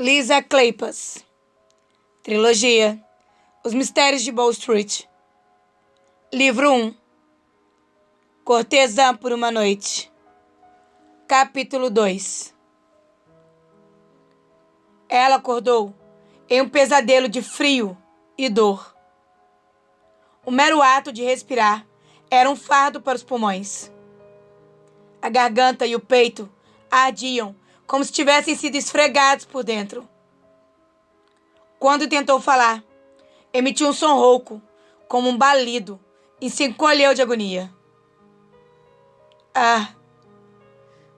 Lisa Kleypas. Trilogia Os Mistérios de Bow Street. Livro 1. Cortesã por uma Noite. Capítulo 2. Ela acordou em um pesadelo de frio e dor. O mero ato de respirar era um fardo para os pulmões. A garganta e o peito ardiam como se tivessem sido esfregados por dentro. Quando tentou falar, emitiu um som rouco, como um balido, e se encolheu de agonia.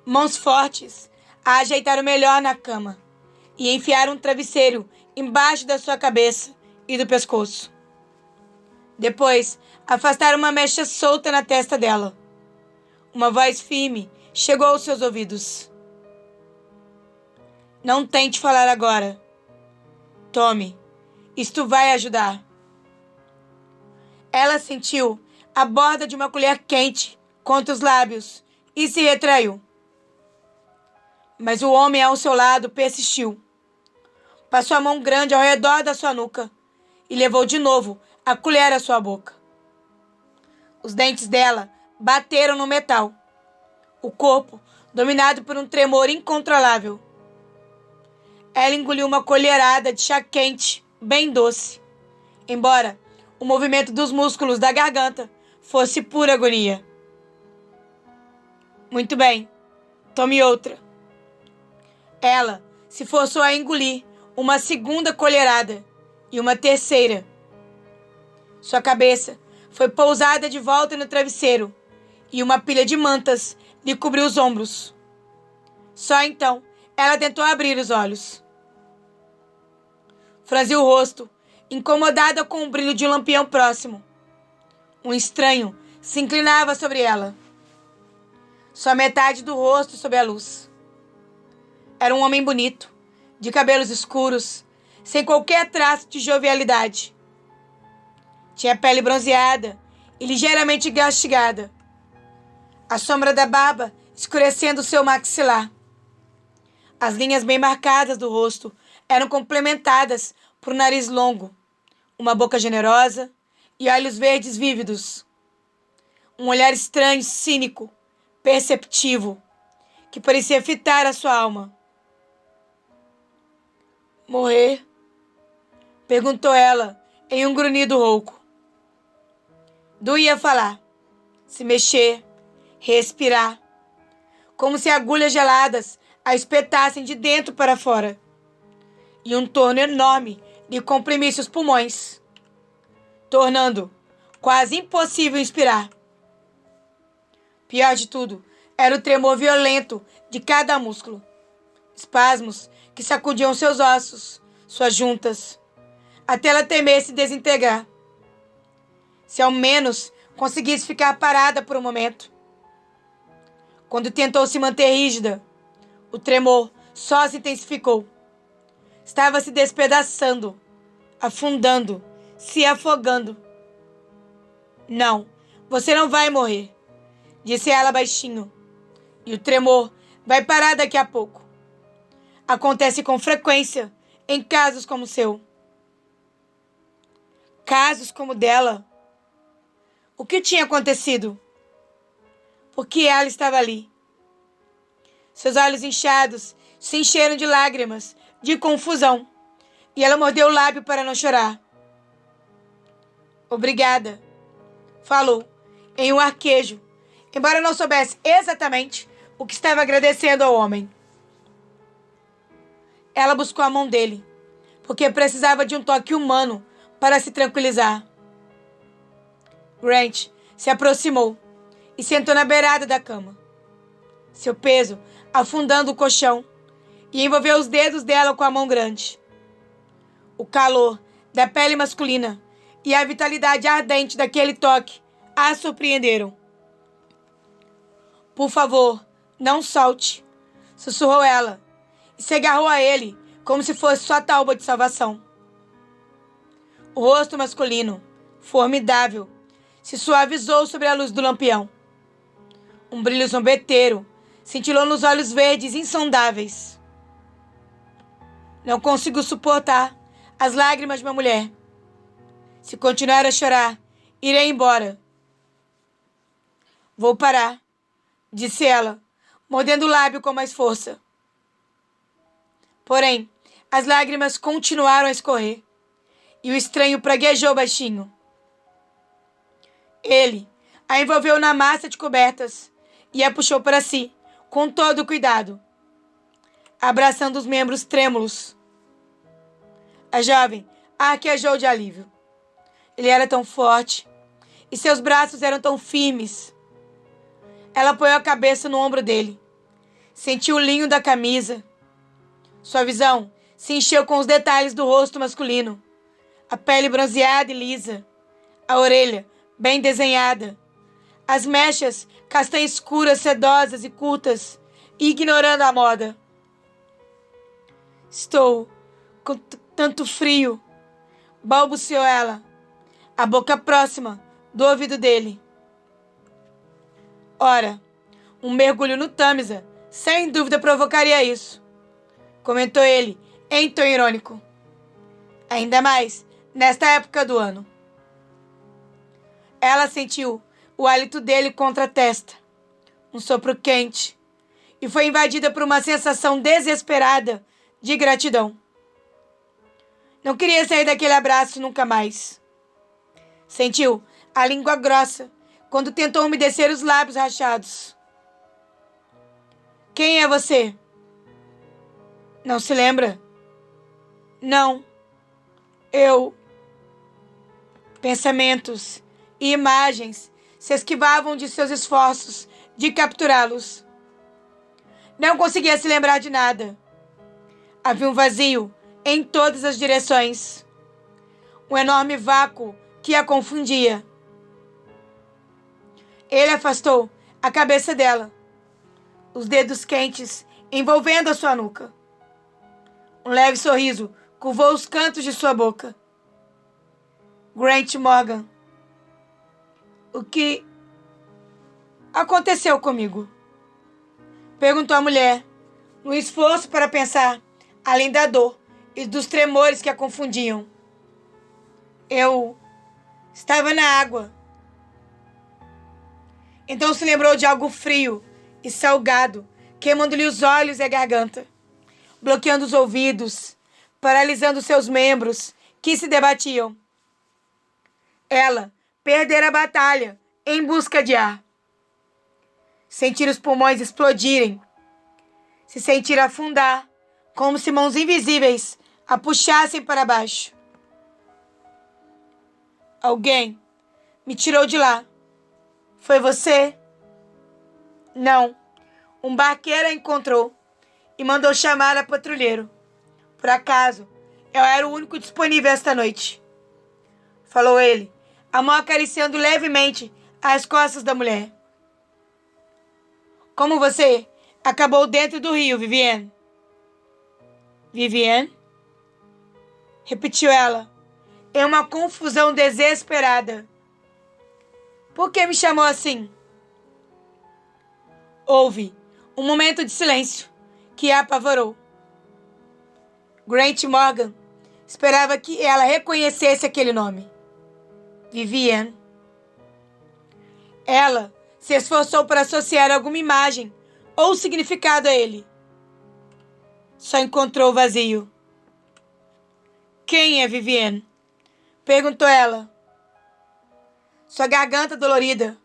Mãos fortes a ajeitaram melhor na cama e enfiaram um travesseiro embaixo da sua cabeça e do pescoço. Depois, afastaram uma mecha solta na testa dela. Uma voz firme chegou aos seus ouvidos. Não tente falar agora. Tome, isto vai ajudar. Ela sentiu a borda de uma colher quente contra os lábios e se retraiu. Mas o homem ao seu lado persistiu. Passou a mão grande ao redor da sua nuca e levou de novo a colher à sua boca. Os dentes dela bateram no metal. O corpo dominado por um tremor incontrolável. Ela engoliu uma colherada de chá quente, bem doce, embora o movimento dos músculos da garganta fosse pura agonia. Muito bem, tome outra. Ela se forçou a engolir uma segunda colherada e uma terceira. Sua cabeça foi pousada de volta no travesseiro e uma pilha de mantas lhe cobriu os ombros. Só então ela tentou abrir os olhos. Franziu o rosto, incomodada com o brilho de um lampião próximo. Um estranho se inclinava sobre ela. Só metade do rosto sob a luz. Era um homem bonito, de cabelos escuros, sem qualquer traço de jovialidade. Tinha pele bronzeada e ligeiramente gastigada. A sombra da barba escurecendo seu maxilar. As linhas bem marcadas do rosto eram complementadas por um nariz longo, uma boca generosa e olhos verdes vívidos. Um olhar estranho, cínico, perceptivo, que parecia fitar a sua alma. Morrer? Perguntou ela em um grunhido rouco. Doía falar, se mexer, respirar, como se agulhas geladas a espetassem de dentro para fora, e um torno enorme lhe comprimisse os pulmões, tornando quase impossível inspirar. Pior de tudo, era o tremor violento de cada músculo, espasmos que sacudiam seus ossos, suas juntas, até ela temer se desintegrar. Se ao menos conseguisse ficar parada por um momento. Quando tentou se manter rígida, o tremor só se intensificou. Estava se despedaçando, afundando, se afogando. Não, você não vai morrer, disse ela baixinho. E o tremor vai parar daqui a pouco. Acontece com frequência em casos como o seu. Casos como o dela? O que tinha acontecido? Por que ela estava ali? Seus olhos inchados se encheram de lágrimas, de confusão, e ela mordeu o lábio para não chorar. Obrigada, falou, em um arquejo, embora não soubesse exatamente o que estava agradecendo ao homem. Ela buscou a mão dele, porque precisava de um toque humano para se tranquilizar. Grant se aproximou e sentou na beirada da cama. Seu peso afundando o colchão e envolveu os dedos dela com a mão grande. O calor da pele masculina e a vitalidade ardente daquele toque a surpreenderam. Por favor, não solte, sussurrou ela e se agarrou a ele como se fosse sua tábua de salvação. O rosto masculino, formidável, se suavizou sobre a luz do lampião. Um brilho zombeteiro cintilou nos olhos verdes insondáveis. Não consigo suportar as lágrimas de uma mulher. Se continuar a chorar, irei embora. Vou parar, disse ela, mordendo o lábio com mais força. Porém, as lágrimas continuaram a escorrer, e o estranho praguejou baixinho. Ele a envolveu na massa de cobertas e a puxou para si, com todo o cuidado, abraçando os membros trêmulos. A jovem arquejou de alívio. Ele era tão forte e seus braços eram tão firmes. Ela apoiou a cabeça no ombro dele. Sentiu o linho da camisa. Sua visão se encheu com os detalhes do rosto masculino. A pele bronzeada e lisa. A orelha bem desenhada. As mechas castanhas escuras, sedosas e curtas, ignorando a moda. Estou com tanto frio, balbuciou ela, a boca próxima do ouvido dele. Ora, um mergulho no Tâmisa sem dúvida provocaria isso, comentou ele em tom irônico. Ainda mais nesta época do ano. Ela sentiu o hálito dele contra a testa, um sopro quente, e foi invadida por uma sensação desesperada de gratidão. Não queria sair daquele abraço nunca mais. Sentiu a língua grossa quando tentou umedecer os lábios rachados. Quem é você? Não se lembra? Não. Eu. Pensamentos e imagens se esquivavam de seus esforços de capturá-los. Não conseguia se lembrar de nada. Havia um vazio em todas as direções. Um enorme vácuo que a confundia. Ele afastou a cabeça dela, os dedos quentes envolvendo a sua nuca. Um leve sorriso curvou os cantos de sua boca. Grant Morgan. O que aconteceu comigo? Perguntou a mulher, no esforço para pensar, além da dor e dos tremores que a confundiam. Eu estava na água. Então se lembrou de algo frio e salgado, queimando-lhe os olhos e a garganta, bloqueando os ouvidos, paralisando seus membros que se debatiam. Ela perdera a batalha em busca de ar. Sentir os pulmões explodirem. Se sentir afundar, como se mãos invisíveis a puxassem para baixo. Alguém me tirou de lá. Foi você? Não. Um barqueiro a encontrou e mandou chamar a patrulheiro. Por acaso, eu era o único disponível esta noite. Falou ele, a mão acariciando levemente as costas da mulher. Como você acabou dentro do rio, Vivienne? Vivienne? Repetiu ela, em uma confusão desesperada. Por que me chamou assim? Houve um momento de silêncio que a apavorou. Grant Morgan esperava que ela reconhecesse aquele nome. Vivienne. Ela se esforçou para associar alguma imagem ou significado a ele. Só encontrou vazio. Quem é Vivienne? Perguntou ela. Sua garganta dolorida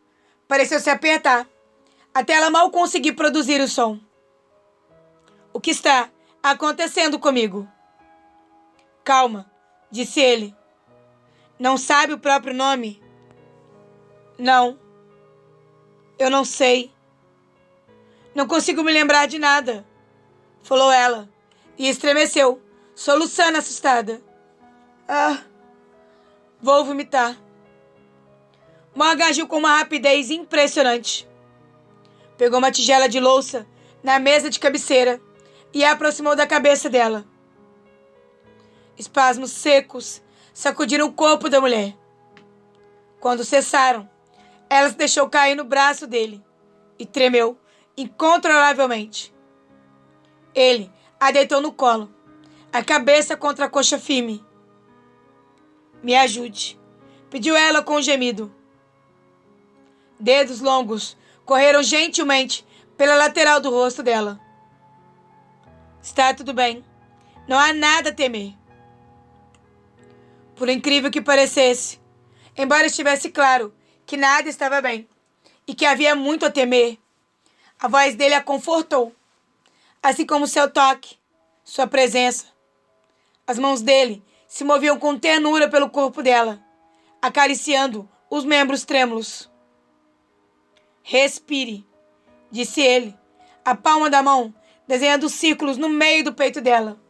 pareceu se apertar, até ela mal conseguir produzir o som. O que está acontecendo comigo? Calma, disse ele. Não sabe o próprio nome? Não. Eu não sei. Não consigo me lembrar de nada, falou ela, e estremeceu, soluçando assustada. Vou vomitar. Morgan agiu com uma rapidez impressionante. Pegou uma tigela de louça na mesa de cabeceira e a aproximou da cabeça dela. Espasmos secos sacudiram o corpo da mulher. Quando cessaram, ela se deixou cair no braço dele e tremeu incontrolavelmente. Ele a deitou no colo, a cabeça contra a coxa firme. Me ajude, pediu ela com um gemido. Dedos longos correram gentilmente pela lateral do rosto dela. Está tudo bem. Não há nada a temer. Por incrível que parecesse, embora estivesse claro que nada estava bem e que havia muito a temer, a voz dele a confortou, assim como seu toque, sua presença. As mãos dele se moviam com ternura pelo corpo dela, acariciando os membros trêmulos. Respire, disse ele, a palma da mão desenhando círculos no meio do peito dela.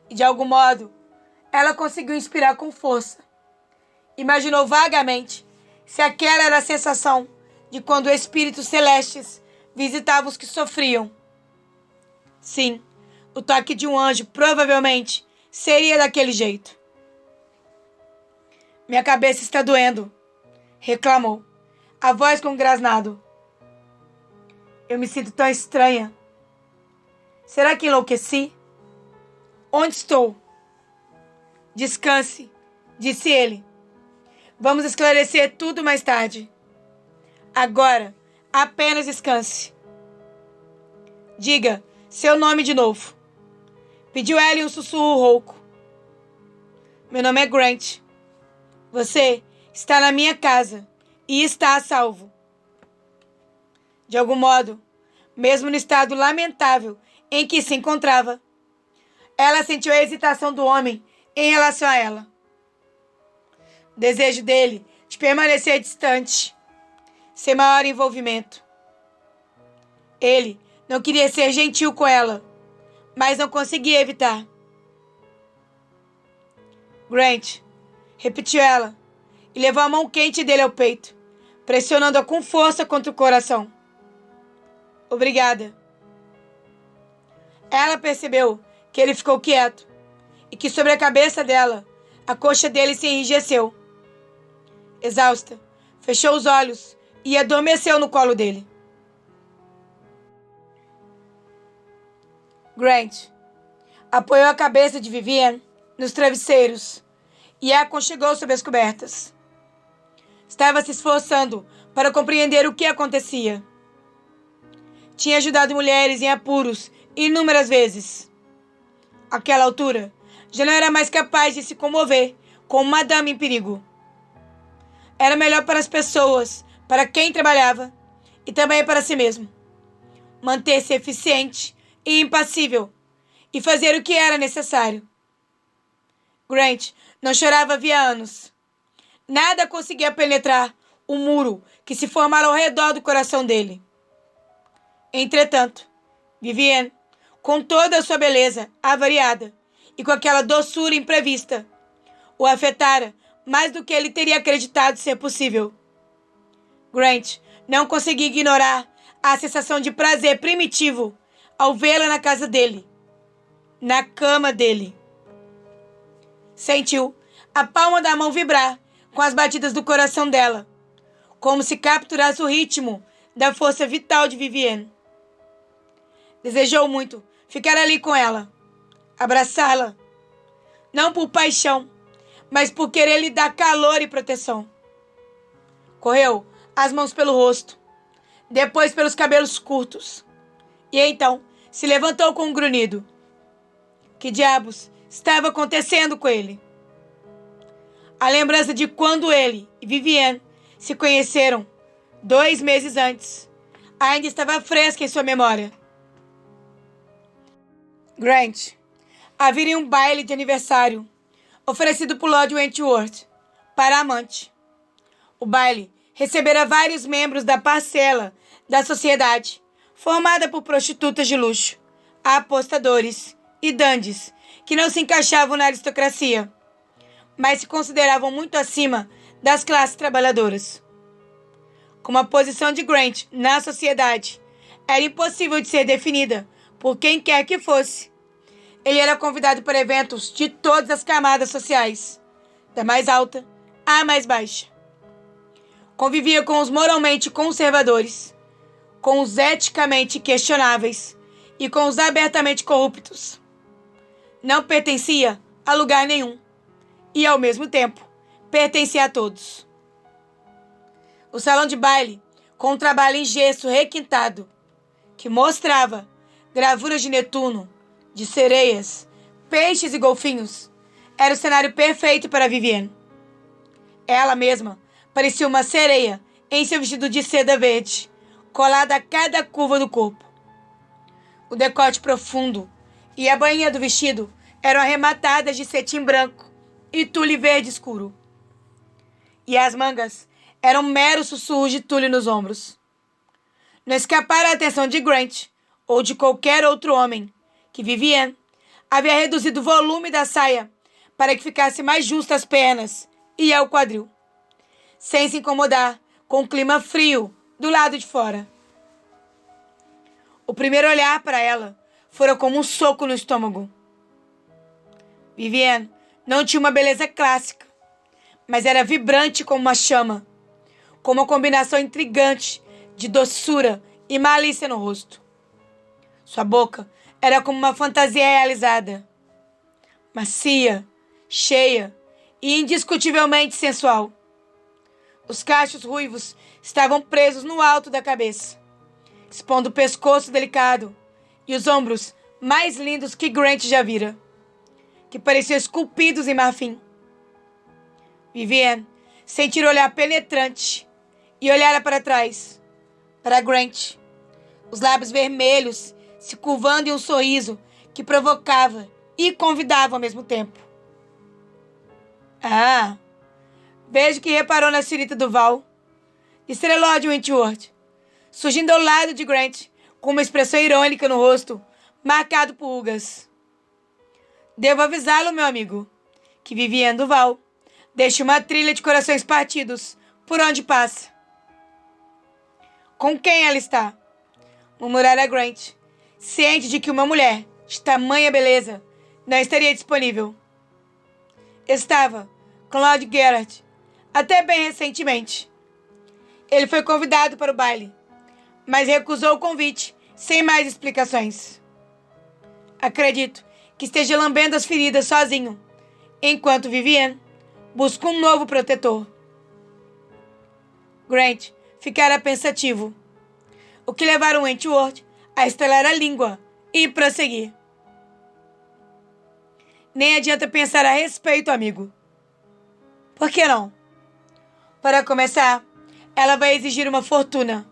E de algum modo, ela conseguiu inspirar com força. Imaginou vagamente se aquela era a sensação de quando espíritos celestes visitavam os que sofriam. Sim, o toque de um anjo provavelmente seria daquele jeito. Minha cabeça está doendo, reclamou, a voz com um grasnado. Eu me sinto tão estranha. Será que enlouqueci? Onde estou? Descanse, disse ele. Vamos esclarecer tudo mais tarde. Agora, apenas descanse. Diga seu nome de novo. Pediu ela em um sussurro rouco. Meu nome é Grant. Você está na minha casa e está a salvo. De algum modo, mesmo no estado lamentável em que se encontrava, ela sentiu a hesitação do homem em relação a ela. O desejo dele de permanecer distante, sem maior envolvimento. Ele não queria ser gentil com ela, mas não conseguia evitar. Grant, repetiu ela, e levou a mão quente dele ao peito, pressionando-a com força contra o coração. Obrigada. Ela percebeu que ele ficou quieto e que sobre a cabeça dela, a coxa dele se enrijeceu. Exausta, fechou os olhos e adormeceu no colo dele. Grant apoiou a cabeça de Vivian nos travesseiros e a aconchegou sob as cobertas. Estava se esforçando para compreender o que acontecia. Tinha ajudado mulheres em apuros inúmeras vezes. Àquela altura, já não era mais capaz de se comover com uma dama em perigo. Era melhor para as pessoas, para quem trabalhava, e também para si mesmo. Manter-se eficiente e impassível, e fazer o que era necessário. Grant não chorava havia anos. Nada conseguia penetrar o muro que se formara ao redor do coração dele. Entretanto, Vivian, com toda a sua beleza avariada e com aquela doçura imprevista, o afetara mais do que ele teria acreditado ser possível. Grant não conseguia ignorar a sensação de prazer primitivo ao vê-la na casa dele, na cama dele. Sentiu a palma da mão vibrar com as batidas do coração dela, como se capturasse o ritmo da força vital de Vivian. Desejou muito ficar ali com ela, abraçá-la, não por paixão, mas por querer lhe dar calor e proteção. Correu as mãos pelo rosto, depois pelos cabelos curtos, e então se levantou com um grunhido. Que diabos estava acontecendo com ele? A lembrança de quando ele e Vivian se conheceram 2 meses antes ainda estava fresca em sua memória. Grant haveria um baile de aniversário oferecido por Lord Wentworth para a amante. O baile recebera vários membros da parcela da sociedade, formada por prostitutas de luxo, apostadores e dandies que não se encaixavam na aristocracia, mas se consideravam muito acima das classes trabalhadoras. Como a posição de Grant na sociedade era impossível de ser definida por quem quer que fosse, ele era convidado para eventos de todas as camadas sociais, da mais alta à mais baixa. Convivia com os moralmente conservadores, com os eticamente questionáveis e com os abertamente corruptos. Não pertencia a lugar nenhum e, ao mesmo tempo, pertencia a todos. O salão de baile, com um trabalho em gesso requintado, que mostrava gravuras de Netuno, de sereias, peixes e golfinhos, era o cenário perfeito para Vivienne. Ela mesma parecia uma sereia em seu vestido de seda verde, colada a cada curva do corpo. O decote profundo e a bainha do vestido eram arrematadas de cetim branco e tule verde escuro. E as mangas eram meros sussurros de tule nos ombros. Não escapara a atenção de Grant ou de qualquer outro homem que Vivienne havia reduzido o volume da saia para que ficasse mais justa às pernas e ao quadril, sem se incomodar com o clima frio do lado de fora. O primeiro olhar para ela fora como um soco no estômago. Vivienne não tinha uma beleza clássica, mas era vibrante como uma chama, com uma combinação intrigante de doçura e malícia no rosto. Sua boca era como uma fantasia realizada, macia, cheia e indiscutivelmente sensual. Os cachos ruivos estavam presos no alto da cabeça, expondo o pescoço delicado e os ombros mais lindos que Grant já vira, que pareciam esculpidos em marfim. Vivienne sentiu o olhar penetrante e olhara para trás, para Grant, os lábios vermelhos se curvando em um sorriso que provocava e convidava ao mesmo tempo. Ah, vejo que reparou na senhorita Duval, disse Lord Wentworth, surgindo ao lado de Grant, com uma expressão irônica no rosto, marcado por rugas. Devo avisá-lo, meu amigo, que Vivienne Duval deixa uma trilha de corações partidos por onde passa. Com quem ela está? Murmurara Grant, ciente de que uma mulher de tamanha beleza não estaria disponível. Estava com Lord Gerard, até bem recentemente. Ele foi convidado para o baile, mas recusou o convite sem mais explicações. Acredito que esteja lambendo as feridas sozinho, enquanto Vivienne busca um novo protetor. Grant ficara pensativo, o que levaram Wentworth a estalar a língua e prosseguir. Nem adianta pensar a respeito, amigo. Por que não? Para começar, ela vai exigir uma fortuna.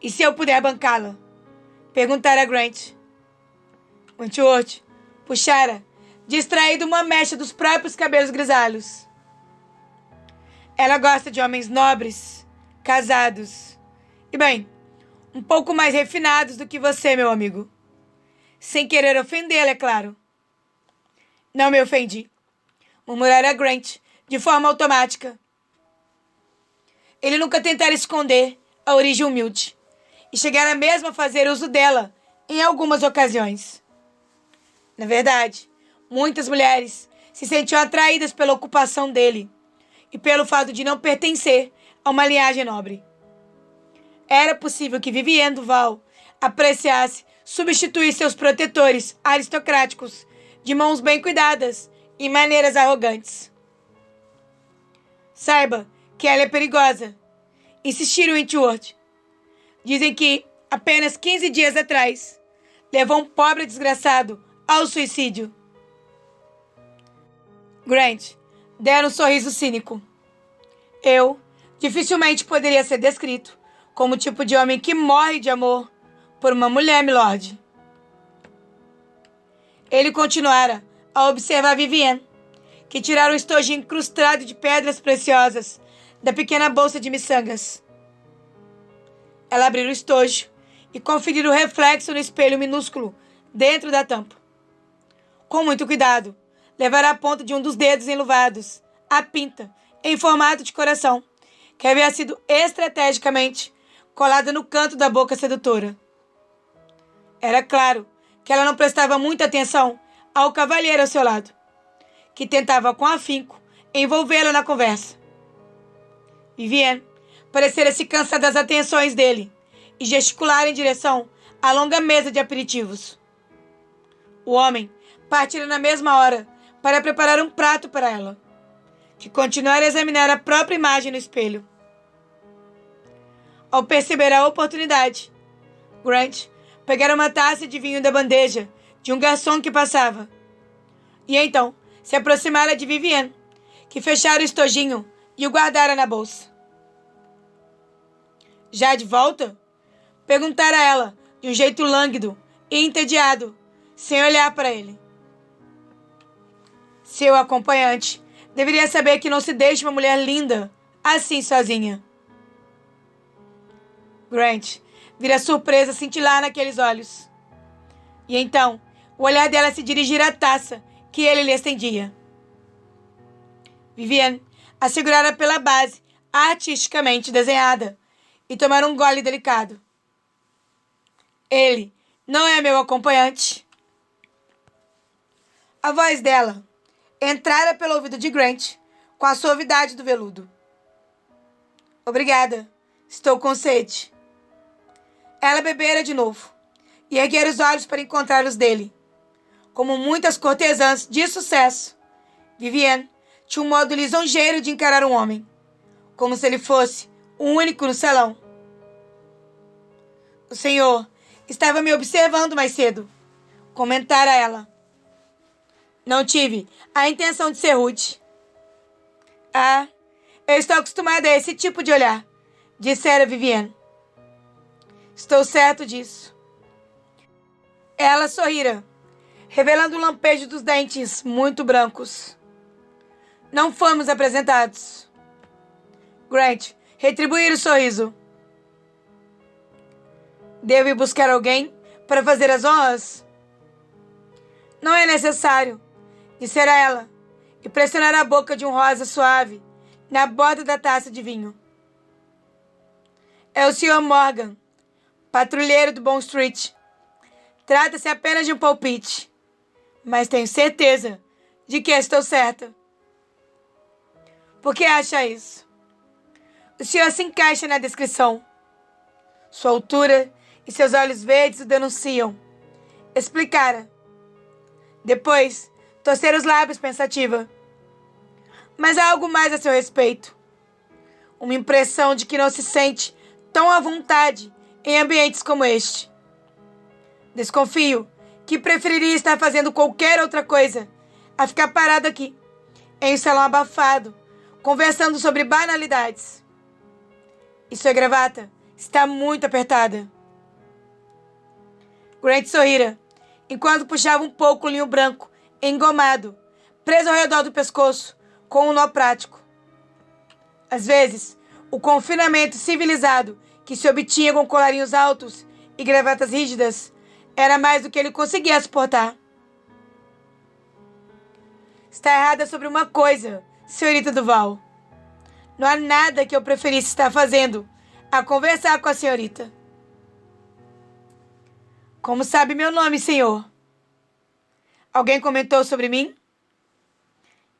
E se eu puder bancá-la? Perguntara Grant. Wentworth puxara, distraído, uma mecha dos próprios cabelos grisalhos. Ela gosta de homens nobres, casados. E bem, um pouco mais refinados do que você, meu amigo. Sem querer ofendê-la, é claro. Não me ofendi, murmurara Grant, de forma automática. Ele nunca tentara esconder a origem humilde, e chegara mesmo a fazer uso dela em algumas ocasiões. Na verdade, muitas mulheres se sentiam atraídas pela ocupação dele e pelo fato de não pertencer a uma linhagem nobre. Era possível que Vivienne Duval apreciasse substituir seus protetores aristocráticos de mãos bem cuidadas e maneiras arrogantes. Saiba que ela é perigosa, insistiu Wentworth. Dizem que, apenas 15 dias atrás, levou um pobre desgraçado ao suicídio. Grant dera um sorriso cínico. Eu dificilmente poderia ser descrito como o tipo de homem que morre de amor por uma mulher, milord. Ele continuara a observar Vivienne, que tirara um estojo incrustado de pedras preciosas da pequena bolsa de miçangas. Ela abriu o estojo e conferiu o reflexo no espelho minúsculo dentro da tampa. Com muito cuidado, levará a ponta de um dos dedos enluvados a pinta em formato de coração, que havia sido estrategicamente colada no canto da boca sedutora. Era claro que ela não prestava muita atenção ao cavalheiro ao seu lado, que tentava com afinco envolvê-la na conversa. Vivienne parecera se cansar das atenções dele e gesticular em direção à longa mesa de aperitivos. O homem partiram na mesma hora para preparar um prato para ela, que continuara a examinar a própria imagem no espelho. Ao perceber a oportunidade, Grant pegara uma taça de vinho da bandeja de um garçom que passava, e então se aproximara de Vivienne, que fechara o estojinho e o guardara na bolsa. Já de volta? Perguntara ela, de um jeito lânguido e entediado, sem olhar para ele. Seu acompanhante deveria saber que não se deixa uma mulher linda assim sozinha. Grant vira surpresa cintilar naqueles olhos. E então, o olhar dela se dirigirá à taça que ele lhe estendia. Vivienne a segurara pela base artisticamente desenhada e tomara um gole delicado. Ele não é meu acompanhante. A voz dela entrara pelo ouvido de Grant com a suavidade do veludo. Obrigada, estou com sede. Ela bebera de novo e erguera os olhos para encontrar os dele. Como muitas cortesãs de sucesso, Vivienne tinha um modo lisonjeiro de encarar um homem, como se ele fosse o único no salão. O senhor estava me observando mais cedo, comentara ela. Não tive a intenção de ser rude. Ah, eu estou acostumada a esse tipo de olhar, dissera Vivienne. Estou certo disso. Ela sorrira, revelando o lampejo dos dentes muito brancos. Não fomos apresentados. Grant retribuir o sorriso. Devo ir buscar alguém para fazer as honras? Não é necessário, dissera ela, e pressionara a boca de um rosa suave na borda da taça de vinho. É o Sr. Morgan, patrulheiro do Bond Street. Trata-se apenas de um palpite, mas tenho certeza de que estou certa. Por que acha isso? O senhor se encaixa na descrição. Sua altura e seus olhos verdes o denunciam. Explicara. Depois, torcera os lábios pensativa. Mas há algo mais a seu respeito. Uma impressão de que não se sente tão à vontade em ambientes como este. Desconfio que preferiria estar fazendo qualquer outra coisa a ficar parado aqui, em um salão abafado, conversando sobre banalidades. E sua gravata está muito apertada. Grant sorrira, enquanto puxava um pouco o linho branco, engomado, preso ao redor do pescoço, com um nó prático. Às vezes, o confinamento civilizado que se obtinha com colarinhos altos e gravatas rígidas era mais do que ele conseguia suportar. Está errada sobre uma coisa, senhorita Duval. Não há nada que eu preferisse estar fazendo a conversar com a senhorita. Como sabe meu nome, senhor? Alguém comentou sobre mim?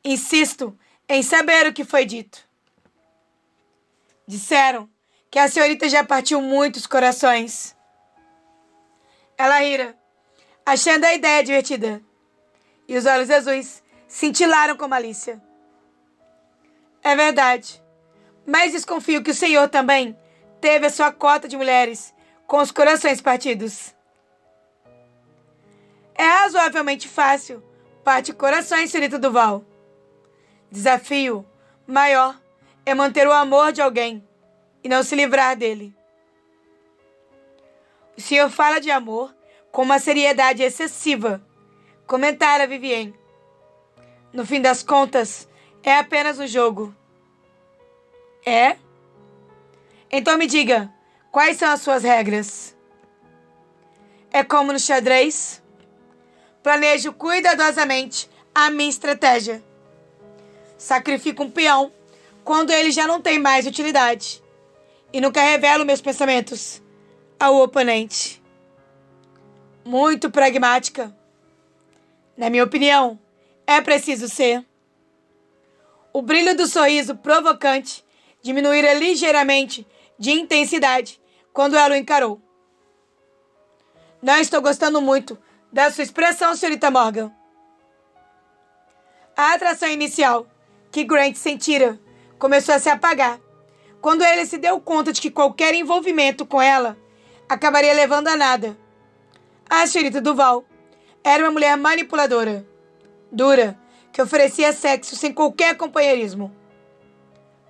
Insisto em saber o que foi dito. Disseram que a senhorita já partiu muitos corações. Ela rira, achando a ideia divertida, e os olhos azuis cintilaram com malícia. É verdade, mas desconfio que o senhor também teve a sua cota de mulheres com os corações partidos. É razoavelmente fácil partir corações, senhorita Duval. Desafio maior é manter o amor de alguém e não se livrar dele. O senhor fala de amor com uma seriedade excessiva, comentara Vivienne. No fim das contas, é apenas um jogo. É? Então me diga, quais são as suas regras? É como no xadrez? Planejo cuidadosamente a minha estratégia. Sacrifico um peão quando ele já não tem mais utilidade. E nunca revelo meus pensamentos ao oponente. Muito pragmática. Na minha opinião, é preciso ser. O brilho do sorriso provocante diminuíra ligeiramente de intensidade quando ela o encarou. Não estou gostando muito da sua expressão, senhorita Morgan. A atração inicial que Grant sentira começou a se apagar quando ele se deu conta de que qualquer envolvimento com ela acabaria levando a nada. A senhorita Duval era uma mulher manipuladora, dura, que oferecia sexo sem qualquer companheirismo.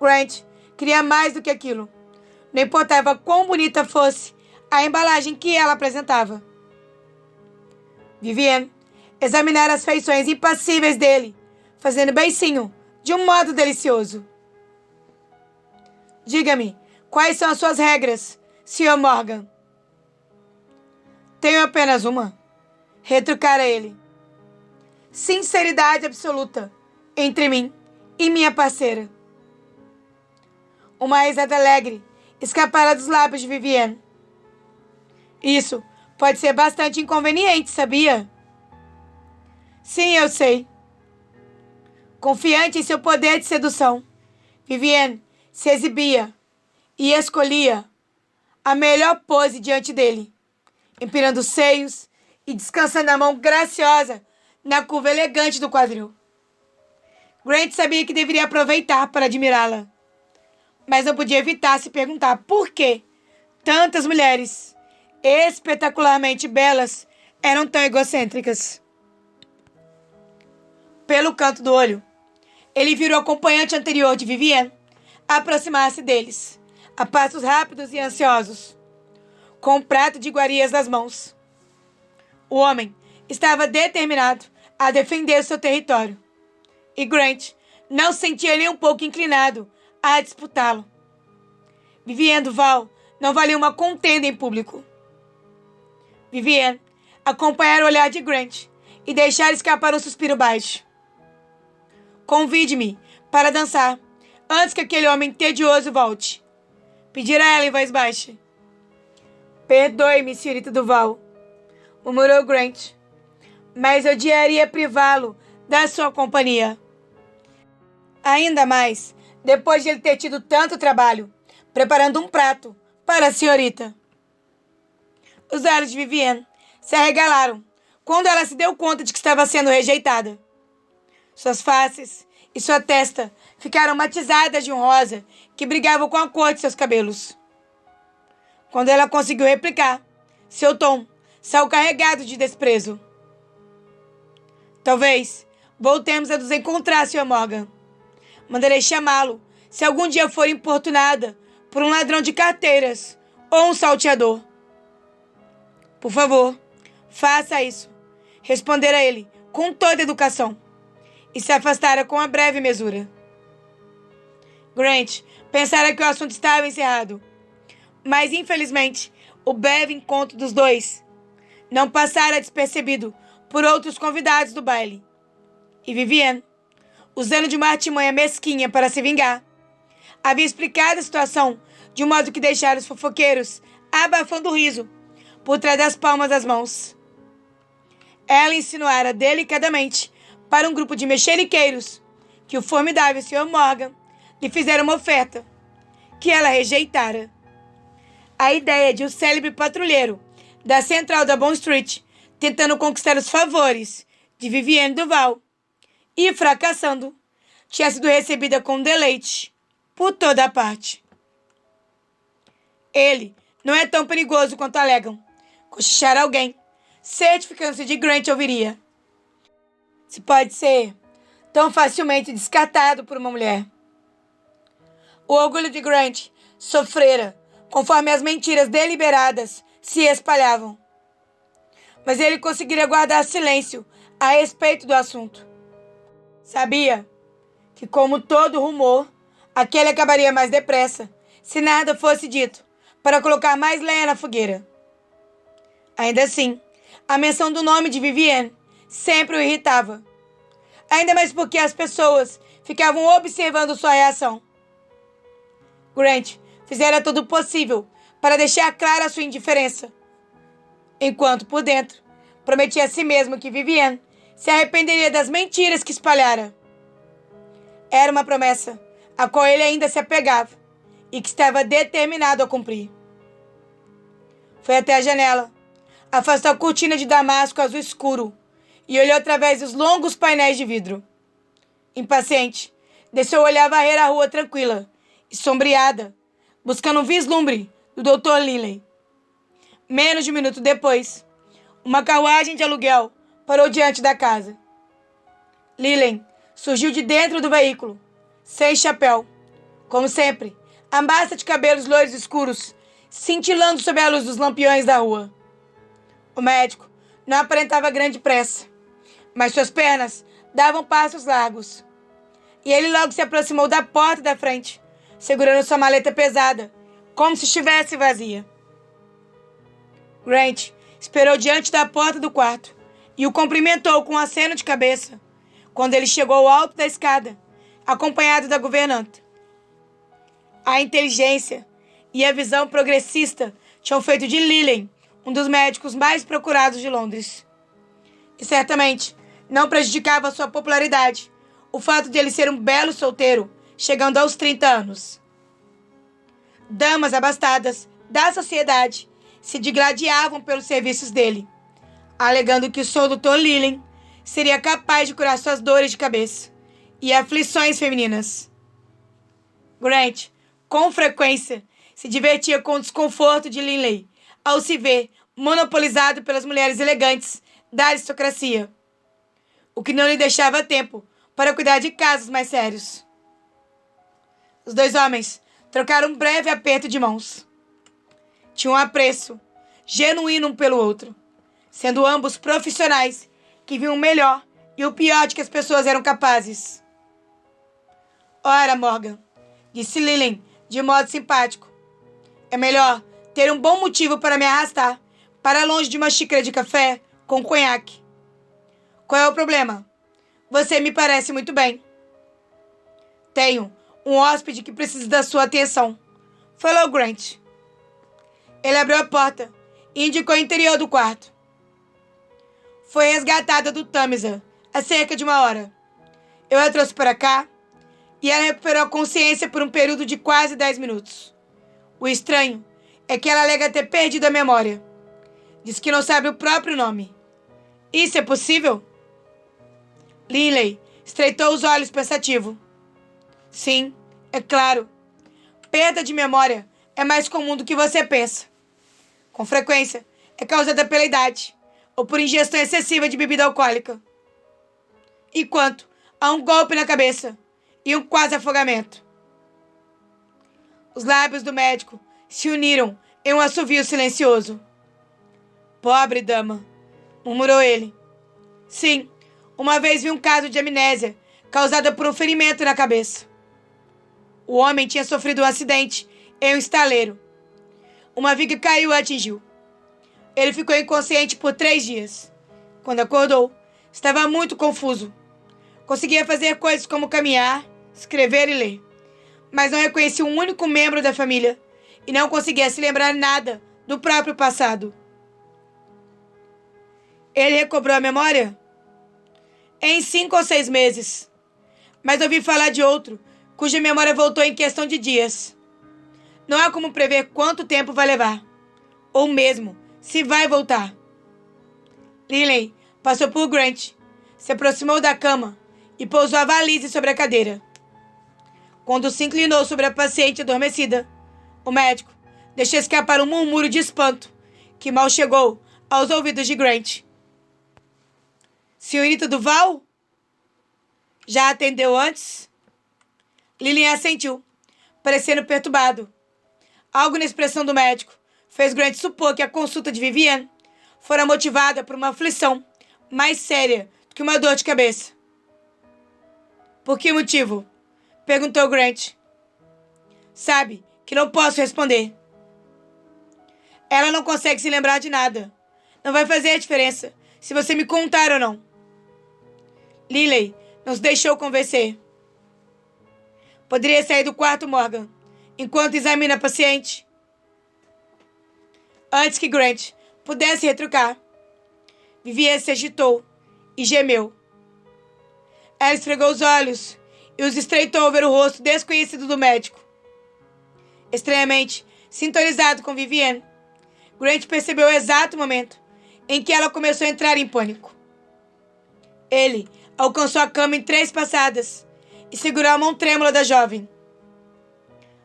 Grant queria mais do que aquilo. Não importava quão bonita fosse a embalagem que ela apresentava. Vivienne examinara as feições impassíveis dele, fazendo beicinho de um modo delicioso. Diga-me, quais são as suas regras, Sr. Morgan? Tenho apenas uma, retrucara ele. Sinceridade absoluta entre mim e minha parceira. Uma risada alegre escapara dos lábios de Vivienne. Isso pode ser bastante inconveniente, sabia? Sim, eu sei. Confiante em seu poder de sedução, Vivienne se exibia e escolhia a melhor pose diante dele, empinando os seios e descansando a mão graciosa na curva elegante do quadril. Grant sabia que deveria aproveitar para admirá-la, mas não podia evitar se perguntar por que tantas mulheres espetacularmente belas eram tão egocêntricas. Pelo canto do olho, ele viu o acompanhante anterior de Vivienne aproximar-se deles, a passos rápidos e ansiosos, com um prato de iguarias nas mãos. O homem estava determinado a defender seu território, e Grant não se sentia nem um pouco inclinado a disputá-lo. Vivienne Duval não valia uma contenda em público. Vivienne acompanhara o olhar de Grant e deixara escapar um suspiro baixo. Convide-me para dançar antes que aquele homem tedioso volte, pedira ela em voz baixa. Perdoe-me, senhorita Duval, murmurou Grant, mas odiaria privá-lo da sua companhia. Ainda mais depois de ele ter tido tanto trabalho preparando um prato para a senhorita. Os olhos de Vivienne se arregalaram quando ela se deu conta de que estava sendo rejeitada. Suas faces e sua testa ficaram matizadas de um rosa que brigava com a cor de seus cabelos. Quando ela conseguiu replicar, seu tom saiu carregado de desprezo. Talvez voltemos a nos encontrar, Sr. Morgan. Mandarei chamá-lo se algum dia for importunada por um ladrão de carteiras ou um salteador. Por favor, faça isso, respondera ele com toda educação, e se afastara com uma breve mesura. Grant pensara que o assunto estava encerrado, mas infelizmente o breve encontro dos dois não passara despercebido por outros convidados do baile, e Vivienne, usando de uma artimanha mesquinha para se vingar, havia explicado a situação de um modo que deixara os fofoqueiros abafando o riso por trás das palmas das mãos. Ela insinuara delicadamente para um grupo de mexeriqueiros que o formidável Sr. Morgan lhe fizera uma oferta, que ela rejeitara. A ideia de um célebre patrulheiro da central da Bond Street tentando conquistar os favores de Vivienne Duval e fracassando, tinha sido recebida com deleite por toda a parte. Ele não é tão perigoso quanto alegam, cochichara alguém, certificando-se de Grant ouviria. Se pode ser tão facilmente descartado por uma mulher. O orgulho de Grant sofrera conforme as mentiras deliberadas se espalhavam. Mas ele conseguiria guardar silêncio a respeito do assunto. Sabia que, como todo rumor, aquele acabaria mais depressa, se nada fosse dito, para colocar mais lenha na fogueira. Ainda assim, a menção do nome de Vivienne sempre o irritava. Ainda mais porque as pessoas ficavam observando sua reação. Grant fizera tudo o possível para deixar clara sua indiferença, enquanto, por dentro, prometia a si mesmo que Vivienne se arrependeria das mentiras que espalhara. Era uma promessa a qual ele ainda se apegava e que estava determinado a cumprir. Foi até a janela, afastou a cortina de damasco azul escuro e olhou através dos longos painéis de vidro. Impaciente, desceu a olhar varrer a rua tranquila e sombreada, buscando um vislumbre do Dr. Linley. Menos de um minuto depois, uma carruagem de aluguel parou diante da casa. Linley surgiu de dentro do veículo, sem chapéu. Como sempre, a massa de cabelos loiros escuros cintilando sob a luz dos lampiões da rua. O médico não aparentava grande pressa, mas suas pernas davam passos largos. E ele logo se aproximou da porta da frente, segurando sua maleta pesada, como se estivesse vazia. Grant esperou diante da porta do quarto e o cumprimentou com um aceno de cabeça quando ele chegou ao alto da escada, acompanhado da governanta. A inteligência e a visão progressista tinham feito de Linley um dos médicos mais procurados de Londres. E certamente não prejudicava sua popularidade o fato de ele ser um belo solteiro, chegando aos 30 anos. Damas abastadas da sociedade se digladiavam pelos serviços dele, alegando que o Sr. Dr. Linley seria capaz de curar suas dores de cabeça e aflições femininas. Grant, com frequência, se divertia com o desconforto de Linley ao se ver monopolizado pelas mulheres elegantes da aristocracia, o que não lhe deixava tempo para cuidar de casos mais sérios. Os dois homens trocaram um breve aperto de mãos. Tinham um apreço genuíno um pelo outro, sendo ambos profissionais que viam o melhor e o pior de que as pessoas eram capazes. Ora, Morgan, disse Linley de modo simpático, é melhor ter um bom motivo para me arrastar para longe de uma xícara de café com conhaque. Qual é o problema? Você me parece muito bem. Tenho um hóspede que precisa da sua atenção, falou Grant. Ele abriu a porta e indicou o interior do quarto. Foi resgatada do Tâmisa há cerca de 1 hora. Eu a trouxe para cá e ela recuperou a consciência por um período de quase 10 minutos. O estranho é que ela alega ter perdido a memória. Diz que não sabe o próprio nome. Isso é possível? Linley estreitou os olhos pensativo. Sim, é claro. Perda de memória é mais comum do que você pensa. Com frequência, é causada pela idade ou por ingestão excessiva de bebida alcoólica. E quanto a um golpe na cabeça e um quase afogamento. Os lábios do médico se uniram em um assovio silencioso. Pobre dama, murmurou ele. Sim, uma vez vi um caso de amnésia causada por um ferimento na cabeça. O homem tinha sofrido um acidente em um estaleiro. Uma viga caiu e o atingiu. Ele ficou inconsciente por 3 dias. Quando acordou, estava muito confuso. Conseguia fazer coisas como caminhar, escrever e ler, mas não reconhecia um único membro da família e não conseguia se lembrar nada do próprio passado. Ele recobrou a memória? Em 5 ou 6 meses. Mas ouvi falar de outro, cuja memória voltou em questão de dias. Não há como prever quanto tempo vai levar, ou mesmo se vai voltar. Linley passou por Grant, se aproximou da cama e pousou a valise sobre a cadeira. Quando se inclinou sobre a paciente adormecida, o médico deixou escapar um murmúrio de espanto que mal chegou aos ouvidos de Grant. Senhorita Duval? Já atendeu antes? Linley assentiu, parecendo perturbado. Algo na expressão do médico fez Grant supor que a consulta de Vivienne fora motivada por uma aflição mais séria do que uma dor de cabeça. Por que motivo? Perguntou Grant. Sabe que não posso responder. Ela não consegue se lembrar de nada. Não vai fazer a diferença se você me contar ou não. Linley nos deixou convencer. Poderia sair do quarto, Morgan, enquanto examina a paciente? Antes que Grant pudesse retrucar, Vivienne se agitou e gemeu. Ela esfregou os olhos e os estreitou ao ver o rosto desconhecido do médico. Estranhamente sintonizado com Vivienne, Grant percebeu o exato momento em que ela começou a entrar em pânico. Ele alcançou a cama em 3 passadas e segurou a mão trêmula da jovem.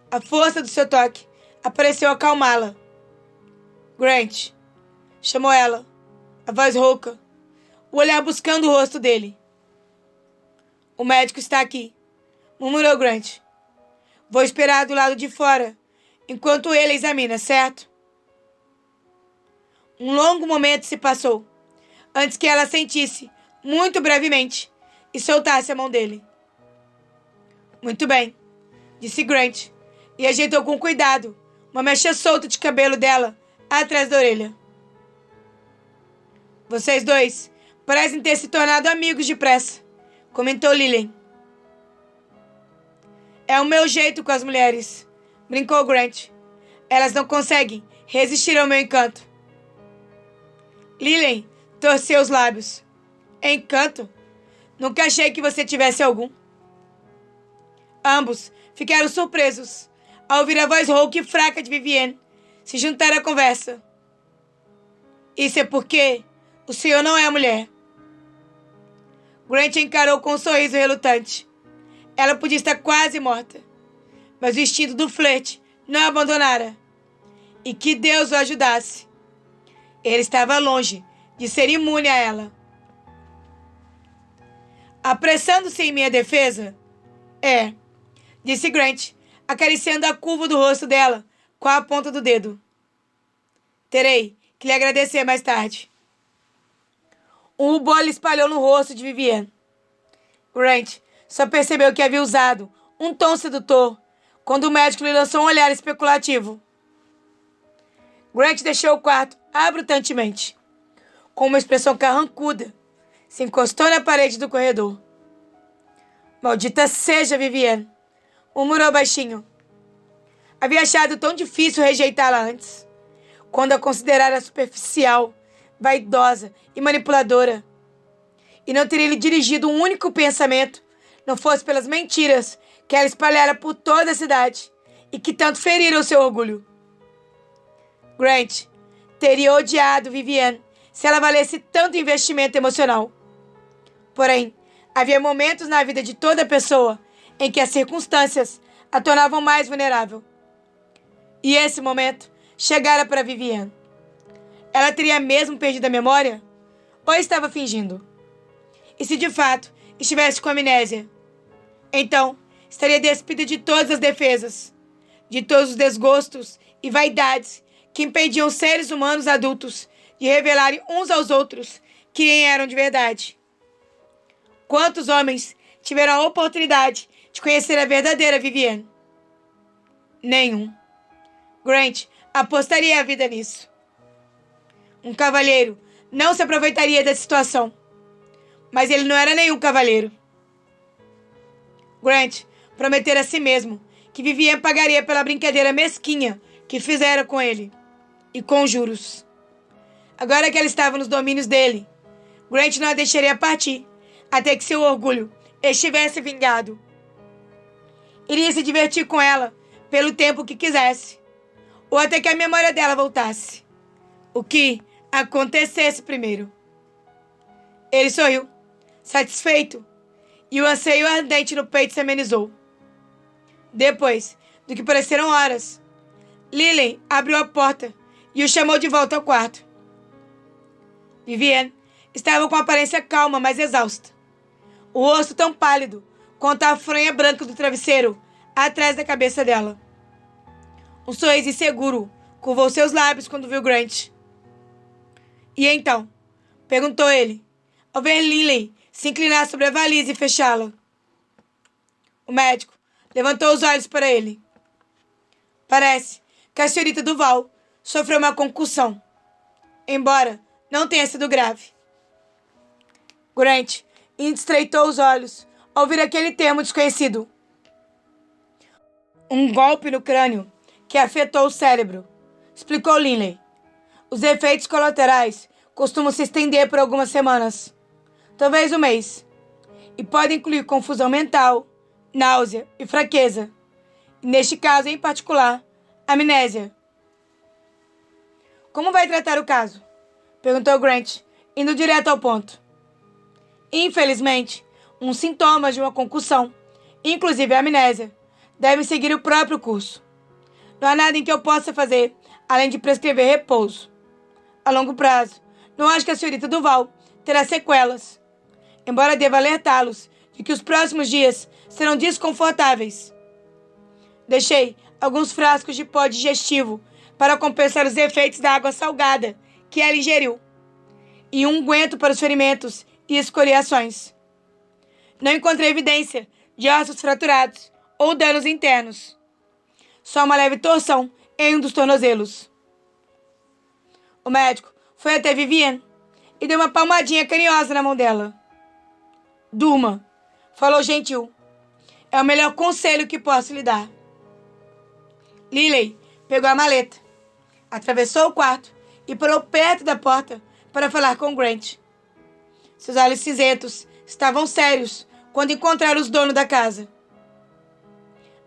A força do seu toque pareceu acalmá-la. Grant, chamou ela, a voz rouca, o olhar buscando o rosto dele. O médico está aqui, murmurou Grant. Vou esperar do lado de fora, enquanto ele examina, certo? Um longo momento se passou, antes que ela sentisse, muito brevemente, e soltasse a mão dele. Muito bem, disse Grant, e ajeitou com cuidado uma mecha solta de cabelo dela atrás da orelha. Vocês dois parecem ter se tornado amigos depressa, comentou Lillian. É o meu jeito com as mulheres, brincou Grant. Elas não conseguem resistir ao meu encanto. Lillian torceu os lábios. Encanto? Nunca achei que você tivesse algum. Ambos ficaram surpresos ao ouvir a voz rouca e fraca de Vivienne se juntar à conversa. Isso é porque o senhor não é mulher. Grant encarou com um sorriso relutante. Ela podia estar quase morta, mas o instinto do flerte não a abandonara. E que Deus o ajudasse. Ele estava longe de ser imune a ela. Apressando-se em minha defesa? É, disse Grant, acariciando a curva do rosto dela com a ponta do dedo. Terei que lhe agradecer mais tarde. Um rubor lhe espalhou no rosto de Vivienne. Grant só percebeu que havia usado um tom sedutor quando o médico lhe lançou um olhar especulativo. Grant deixou o quarto abruptamente, com uma expressão carrancuda, se encostou na parede do corredor. Maldita seja, Vivienne, murmurou baixinho. Havia achado tão difícil rejeitá-la antes, quando a considerara superficial, vaidosa e manipuladora. E não teria lhe dirigido um único pensamento, não fosse pelas mentiras que ela espalhara por toda a cidade e que tanto feriram seu orgulho. Grant teria odiado Vivienne se ela valesse tanto investimento emocional. Porém, havia momentos na vida de toda pessoa em que as circunstâncias a tornavam mais vulnerável. E esse momento chegara para Vivienne. Ela teria mesmo perdido a memória? Ou estava fingindo? E se de fato estivesse com amnésia? Então, estaria despida de todas as defesas, de todos os desgostos e vaidades que impediam seres humanos adultos de revelarem uns aos outros quem eram de verdade. Quantos homens tiveram a oportunidade de conhecer a verdadeira Vivienne? Nenhum. Grant apostaria a vida nisso. Um cavalheiro não se aproveitaria da situação. Mas ele não era nenhum cavalheiro. Grant prometera a si mesmo que Vivienne pagaria pela brincadeira mesquinha que fizera com ele, e com juros. Agora que ela estava nos domínios dele, Grant não a deixaria partir, até que seu orgulho estivesse vingado. Iria se divertir com ela pelo tempo que quisesse, ou até que a memória dela voltasse. O que acontecesse primeiro. Ele sorriu, satisfeito, e o anseio ardente no peito se amenizou. Depois do que pareceram horas, Lillian abriu a porta e o chamou de volta ao quarto. Vivienne estava com a aparência calma, mas exausta. O rosto tão pálido quanto a fronha branca do travesseiro atrás da cabeça dela. Um sorriso inseguro curvou seus lábios quando viu Grant. E então? Perguntou ele, ao ver Lillian se inclinar sobre a valise e fechá-la. O médico levantou os olhos para ele. Parece que a senhorita Duval sofreu uma concussão, embora não tenha sido grave. Grant estreitou os olhos ao ouvir aquele termo desconhecido. Um golpe no crânio que afetou o cérebro, explicou Lillian. Os efeitos colaterais costumam se estender por algumas semanas, talvez um mês, e podem incluir confusão mental, náusea e fraqueza. E neste caso em particular, amnésia. Como vai tratar o caso? Perguntou Grant, indo direto ao ponto. Infelizmente, um sintoma de uma concussão inclusive a amnésia, devem seguir o próprio curso. Não há nada em que eu possa fazer, além de prescrever repouso. A longo prazo, não acho que a senhorita Duval terá sequelas, embora deva alertá-los de que os próximos dias serão desconfortáveis. Deixei alguns frascos de pó digestivo para compensar os efeitos da água salgada que ela ingeriu, e um unguento para os ferimentos e escoriações. Não encontrei evidência de ossos fraturados ou danos internos. Só uma leve torção em um dos tornozelos. O médico foi até Vivienne e deu uma palmadinha carinhosa na mão dela. Durma, falou gentil. É o melhor conselho que posso lhe dar. Lily pegou a maleta, atravessou o quarto e parou perto da porta para falar com Grant. Seus olhos cinzentos estavam sérios quando encontraram os donos da casa.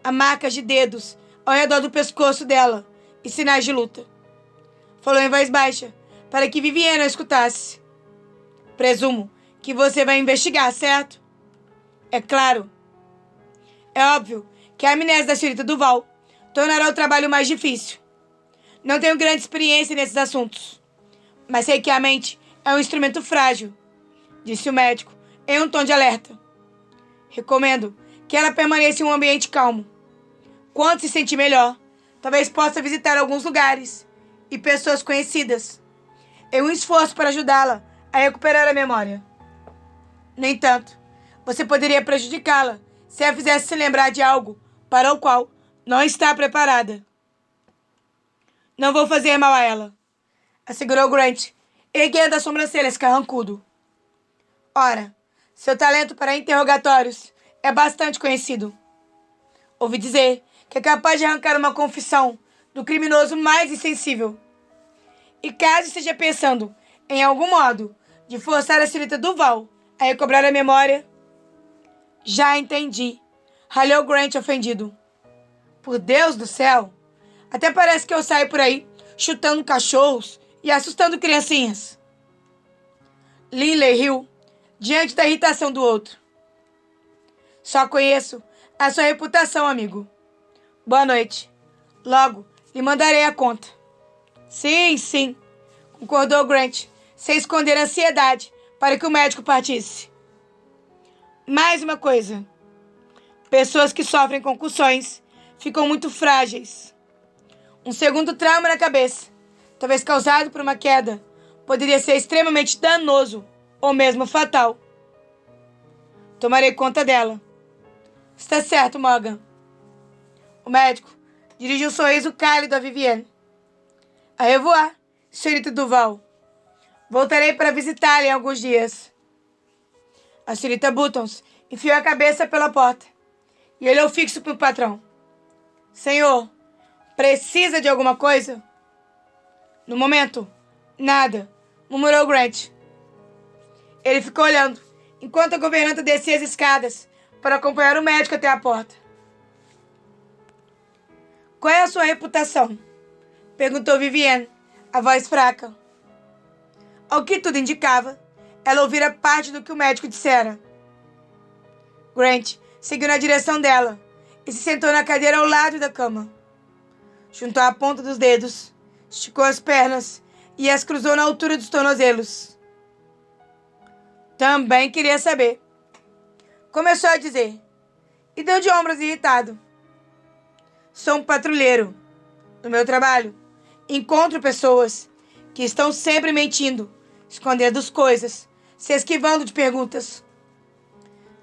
Há marcas de dedos ao redor do pescoço dela e sinais de luta. Falou em voz baixa para que Vivienne a escutasse. Presumo que você vai investigar, certo? É claro. É óbvio que a amnésia da senhorita Duval tornará o trabalho mais difícil. Não tenho grande experiência nesses assuntos, mas sei que a mente é um instrumento frágil, disse o médico em um tom de alerta. Recomendo que ela permaneça em um ambiente calmo. Quando se sentir melhor, talvez possa visitar alguns lugares e pessoas conhecidas, em um esforço para ajudá-la a recuperar a memória. No entanto, você poderia prejudicá-la se a fizesse se lembrar de algo para o qual não está preparada. Não vou fazer mal a ela, assegurou Grant, erguendo as sobrancelhas carrancudo. Ora, seu talento para interrogatórios é bastante conhecido. Ouvi dizer que é capaz de arrancar uma confissão do criminoso mais insensível. E caso esteja pensando em algum modo de forçar a senhorita Duval a recobrar a memória... Já entendi, ralhou Grant ofendido. Por Deus do céu, até parece que eu saio por aí chutando cachorros e assustando criancinhas. Lily riu diante da irritação do outro. Só conheço a sua reputação, amigo. Boa noite. Logo lhe mandarei a conta. Sim, sim, concordou Grant, sem esconder a ansiedade para que o médico partisse. Mais uma coisa. Pessoas que sofrem concussões ficam muito frágeis. Um segundo trauma na cabeça, talvez causado por uma queda, poderia ser extremamente danoso ou mesmo fatal. Tomarei conta dela. Está certo, Morgan. O médico dirigiu um sorriso cálido a Vivienne. A revoar, senhorita Duval. Voltarei para visitá-la em alguns dias. A senhorita Buttons enfiou a cabeça pela porta e olhou fixo para o patrão. Senhor, precisa de alguma coisa? No momento, nada, murmurou Grant. Ele ficou olhando enquanto a governanta descia as escadas para acompanhar o médico até a porta. Qual é a sua reputação? Perguntou Vivienne, a voz fraca. Ao que tudo indicava, ela ouvira parte do que o médico dissera. Grant seguiu na direção dela e se sentou na cadeira ao lado da cama. Juntou a ponta dos dedos, esticou as pernas e as cruzou na altura dos tornozelos. Também queria saber. Começou a dizer, e deu de ombros irritado. Sou um patrulheiro. No meu trabalho, encontro pessoas que estão sempre mentindo, escondendo as coisas, se esquivando de perguntas.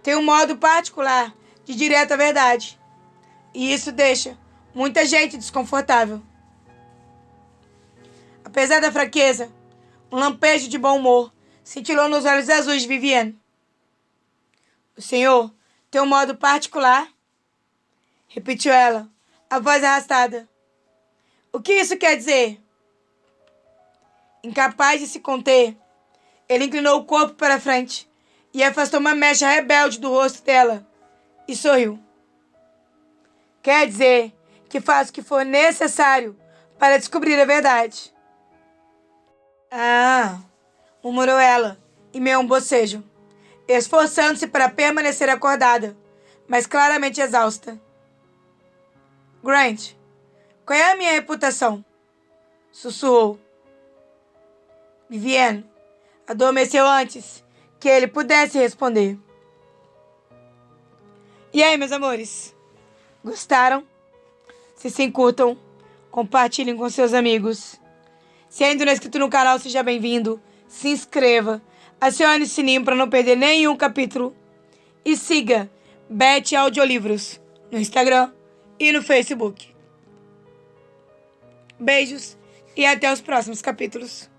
Tem um modo particular de direta verdade, e isso deixa muita gente desconfortável. Apesar da fraqueza, um lampejo de bom humor cintilou nos olhos azuis de Vivienne. O senhor tem um modo particular? Repetiu ela, a voz arrastada. O que isso quer dizer? Incapaz de se conter, ele inclinou o corpo para frente e afastou uma mecha rebelde do rosto dela e sorriu. Quer dizer que faço o que for necessário para descobrir a verdade. Ah, murmurou ela, em meio a um bocejo, esforçando-se para permanecer acordada, mas claramente exausta. Grant, qual é a minha reputação? Sussurrou. Vivienne adormeceu antes que ele pudesse responder. E aí, meus amores? Gostaram? Se sim, curtam, compartilhem com seus amigos. Se ainda não é inscrito no canal, seja bem-vindo. Se inscreva, acione o sininho para não perder nenhum capítulo. E siga Beth Audiolivros no Instagram e no Facebook. Beijos e até os próximos capítulos.